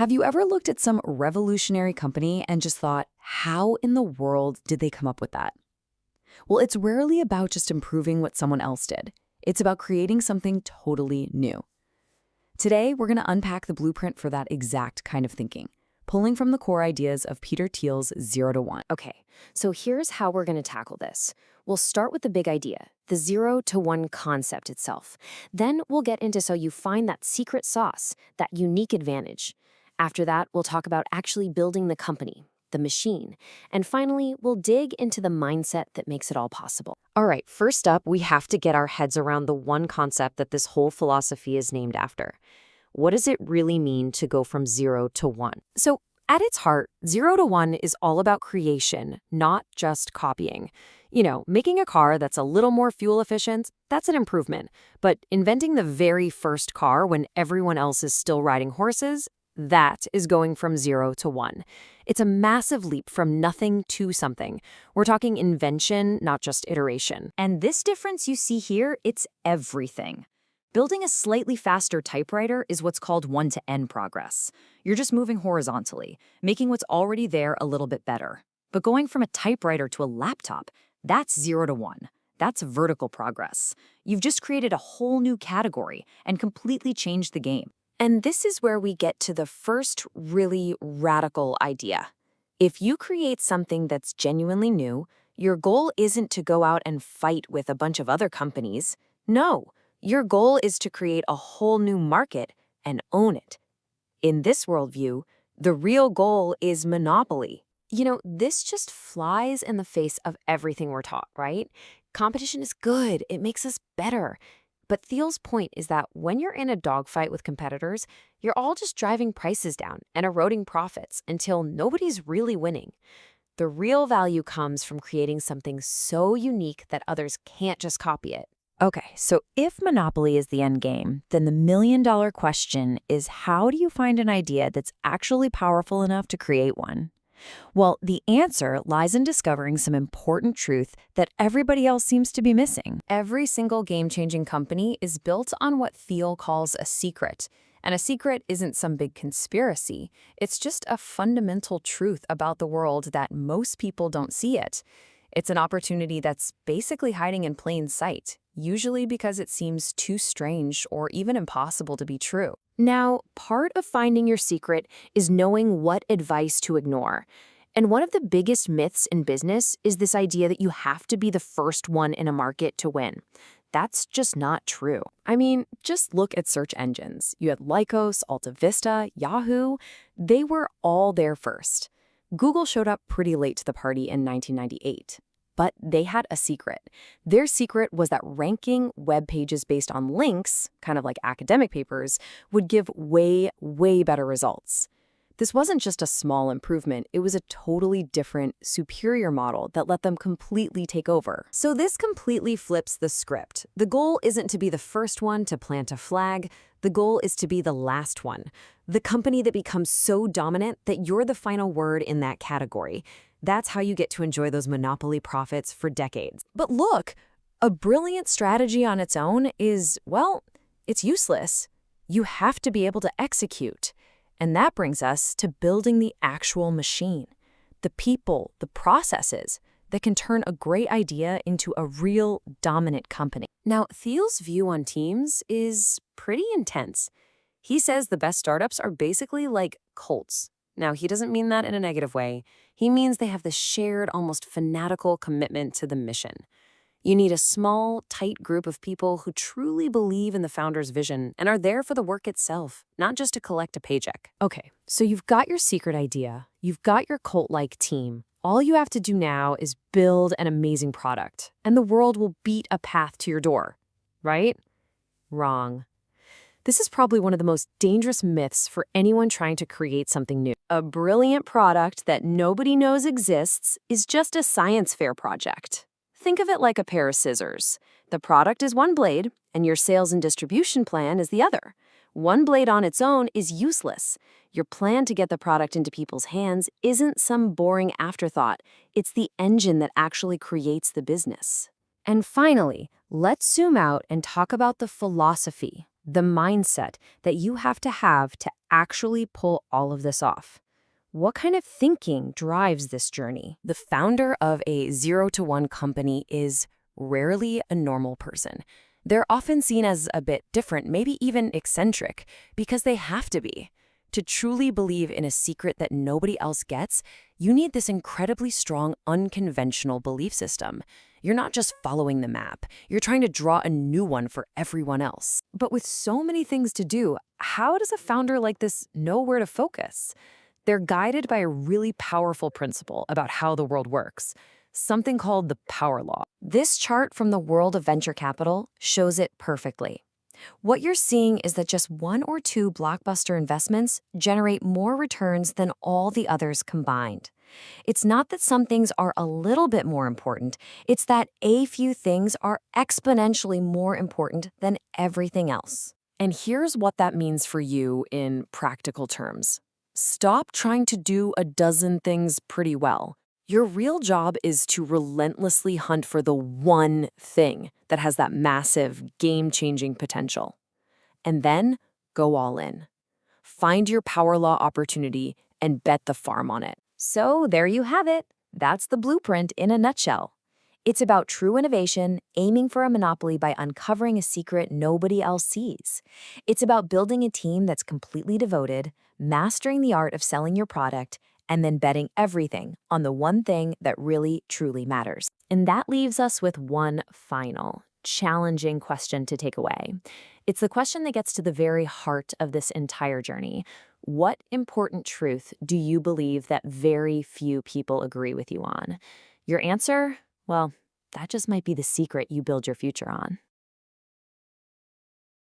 Have you ever looked at some revolutionary company and just thought, how in the world did they come up with that? Well, it's rarely about just improving what someone else did. It's about creating something totally new. Today, we're going to unpack the blueprint for that exact kind of thinking, pulling from the core ideas of Peter Thiel's 0 to 1. Okay, so here's how we're going to tackle this. We'll start with the big idea, the 0 to 1 concept itself. Then we'll get into so you find that secret sauce, that unique advantage. After that, we'll talk about actually building the company, the machine. And finally, we'll dig into the mindset that makes it all possible. All right, first up, we have to get our heads around the one concept that this whole philosophy is named after. What does it really mean to go from 0 to 1? So, at its heart, 0 to 1 is all about creation, not just copying. You know, making a car that's a little more fuel efficient, that's an improvement. But inventing the very first car when everyone else is still riding horses, that is going from 0 to 1. It's a massive leap from nothing to something. We're talking invention, not just iteration. And this difference you see here, it's everything. Building a slightly faster typewriter is what's called one-to-N progress. You're just moving horizontally, making what's already there a little bit better. But going from a typewriter to a laptop, that's 0 to 1. That's vertical progress. You've just created a whole new category and completely changed the game. And this is where we get to the first really radical idea. If you create something that's genuinely new, your goal isn't to go out and fight with a bunch of other companies. No. Your goal is to create a whole new market and own it. In this worldview, the real goal is monopoly. You know, this just flies in the face of everything we're taught, right? Competition is good. It makes us better. But Thiel's point is that when you're in a dogfight with competitors, you're all just driving prices down and eroding profits until nobody's really winning. The real value comes from creating something so unique that others can't just copy it. Okay, so if monopoly is the end game, then the million-dollar question is, how do you find an idea that's actually powerful enough to create one? Well, the answer lies in discovering some important truth that everybody else seems to be missing. Every single game-changing company is built on what Thiel calls a secret. And a secret isn't some big conspiracy. It's just a fundamental truth about the world that most people don't see it. It's an opportunity that's basically hiding in plain sight, usually because it seems too strange or even impossible to be true. Now, part of finding your secret is knowing what advice to ignore. And one of the biggest myths in business is this idea that you have to be the first one in a market to win. That's just not true. I mean, just look at search engines. You had Lycos, Alta Vista, Yahoo. They were all there first. Google showed up pretty late to the party in 1998. But they had a secret. Their secret was that ranking web pages based on links, kind of like academic papers, would give way, way better results. This wasn't just a small improvement, it was a totally different, superior model that let them completely take over. So this completely flips the script. The goal isn't to be the first one to plant a flag, the goal is to be the last one. The company that becomes so dominant that you're the final word in that category. That's how you get to enjoy those monopoly profits for decades. But look, a brilliant strategy on its own is, well, it's useless. You have to be able to execute. And that brings us to building the actual machine, the people, the processes that can turn a great idea into a real dominant company. Now, Thiel's view on teams is pretty intense. He says the best startups are basically like cults. Now, he doesn't mean that in a negative way. He means they have the shared, almost fanatical commitment to the mission. You need a small, tight group of people who truly believe in the founder's vision and are there for the work itself, not just to collect a paycheck. Okay, so you've got your secret idea, you've got your cult-like team. All you have to do now is build an amazing product, and the world will beat a path to your door, right? Wrong. This is probably one of the most dangerous myths for anyone trying to create something new. A brilliant product that nobody knows exists is just a science fair project. Think of it like a pair of scissors. The product is one blade, and your sales and distribution plan is the other. One blade on its own is useless. Your plan to get the product into people's hands isn't some boring afterthought. It's the engine that actually creates the business. And finally, let's zoom out and talk about the philosophy, the mindset that you have to actually pull all of this off. What kind of thinking drives this journey? The founder of a 0 to 1 company is rarely a normal person. They're often seen as a bit different, maybe even eccentric, because they have to be. To truly believe in a secret that nobody else gets, you need this incredibly strong, unconventional belief system. You're not just following the map, you're trying to draw a new one for everyone else. But with so many things to do, how does a founder like this know where to focus? They're guided by a really powerful principle about how the world works, something called the power law. This chart from the world of venture capital shows it perfectly. What you're seeing is that just 1 or 2 blockbuster investments generate more returns than all the others combined. It's not that some things are a little bit more important, it's that a few things are exponentially more important than everything else. And here's what that means for you in practical terms. Stop trying to do a dozen things pretty well. Your real job is to relentlessly hunt for the one thing that has that massive, game-changing potential. And then go all in. Find your power law opportunity and bet the farm on it. So there you have it. That's the blueprint in a nutshell. It's about true innovation, aiming for a monopoly by uncovering a secret nobody else sees. It's about building a team that's completely devoted, mastering the art of selling your product, and then betting everything on the one thing that really, truly matters. And that leaves us with one final, challenging question to take away. It's the question that gets to the very heart of this entire journey. What important truth do you believe that very few people agree with you on? Your answer? Well, that just might be the secret you build your future on.